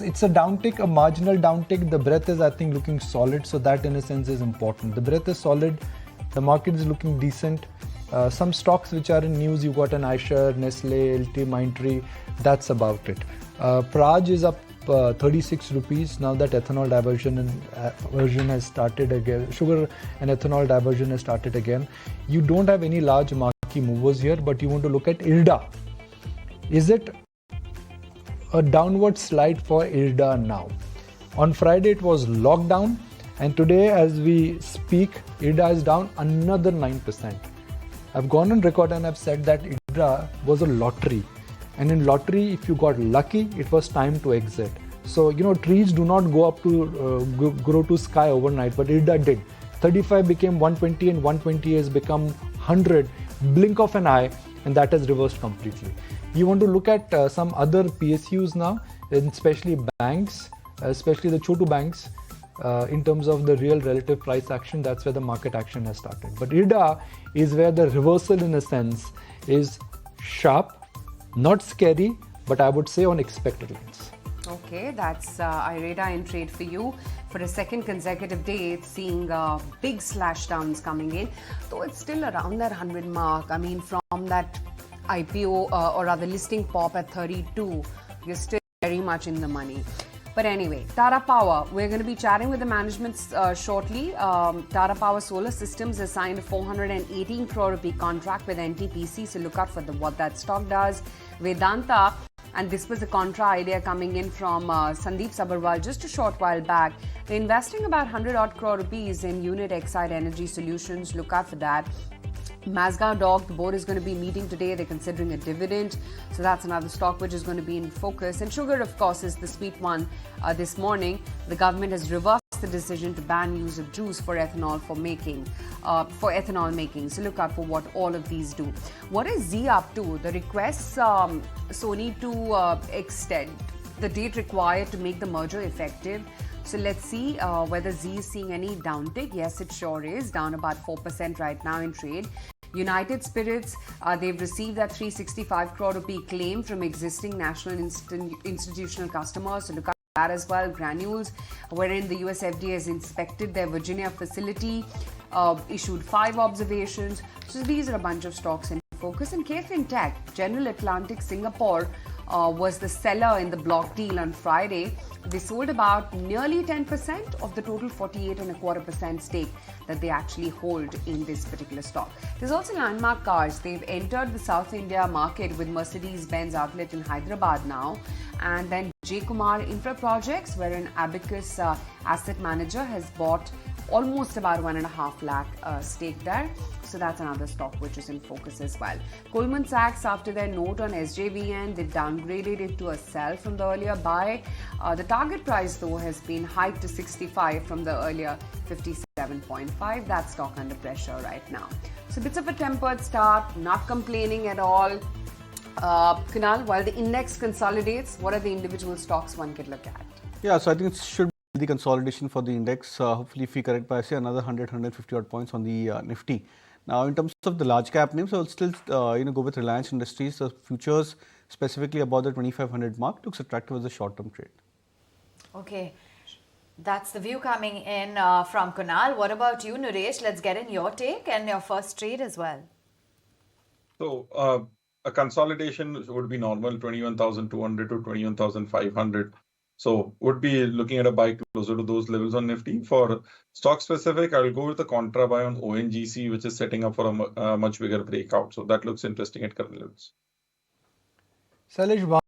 it's a downtick, a marginal downtick. The breadth is, I think, looking solid. So that in a sense is important. The breadth is solid. The market is looking decent. Some stocks which are in news, you got an iShares, Nestle, LT, Mindtree. That's about it. Praj is up 36 rupees now that ethanol diversion has started again. Sugar and ethanol diversion has started again. You don't have any large marquee movers here, but you want to look at IRDA. Is it a downward slide for IRDA now? On Friday it was lockdown, and today as we speak, IRDA is down another 9%. I've gone on record and I've said that IRDA was a lottery. And in lottery, if you got lucky, it was time to exit. So, trees do not go up to grow to sky overnight, but IRDA did. 35 became 120 and 120 has become 100. Blink of an eye, and that has reversed completely. You want to look at some other PSUs now, especially banks, especially the Chotu banks. In terms of the real relative price action, that's where the market action has started. But IRDA is where the reversal, in a sense, is sharp, not scary, but I would say on expected lines. Okay, that's IRDA in trade for you. For a second consecutive day, it's seeing big slash downs coming in, though it's still around that 100 mark. I mean, from that IPO or rather listing pop at 32, you're still very much in the money. But anyway, Tata Power, we're going to be chatting with the management shortly. Tata Power Solar Systems has signed a 418 crore rupee contract with NTPC, so look out for what that stock does. Vedanta, and this was a contra idea coming in from Sandeep Sabharwal just a short while back. They're investing about 100 odd crore rupees in Unit Exide Energy Solutions. Look out for that. Mazga Dog, the board is going to be meeting today. They're considering a dividend. So that's another stock which is going to be in focus. And sugar, of course, is the sweet one this morning. The government has reversed the decision to ban use of juice for ethanol making. So look out for what all of these do. What is ZEEL up to? The requests Sony to extend the date required to make the merger effective. So let's see whether ZEEL is seeing any downtick. Yes, it sure is. Down about 4% right now in trade. United Spirits, they've received that 365 crore rupee claim from existing national institutional customers. So look at that as well. Granules, wherein the US FDA has inspected their Virginia facility, issued 5 observations. So these are a bunch of stocks in focus. And KFin Tech, General Atlantic Singapore, was the seller in the block deal on Friday. They sold about nearly 10% of the total 48.25% stake that they actually hold in this particular stock. There's also Landmark Cars. They've entered the South India market with Mercedes-Benz outlet in Hyderabad now. And then J. Kumar Infra Projects, wherein Abacus Asset Manager has bought almost about 1.5 lakh stake there. So that's another stock which is in focus as well. Goldman Sachs, after their note on SJVN, they downgraded it to a sell from the earlier buy. The target price, though, has been hiked to 65 from the earlier 57.5. That stock under pressure right now. So bits of a tempered start, not complaining at all. Kunal, while the index consolidates, what are the individual stocks one could look at? Yeah, so I think it should be the consolidation for the index. Hopefully, if we correct by, say, another 150 odd points on the Nifty. Now, in terms of the large cap names, I'll still go with Reliance Industries. The futures, specifically above the 2500 mark, looks attractive as a short-term trade. Okay, that's the view coming in from Kunal. What about you, Naresh? Let's get in your take and your first trade as well. So, a consolidation would be normal, 21,200 to 21,500. So would be looking at a buy closer to those levels on Nifty. For stock specific, I will go with the contra buy on ONGC, which is setting up for a much bigger breakout. So that looks interesting at current levels. Salish,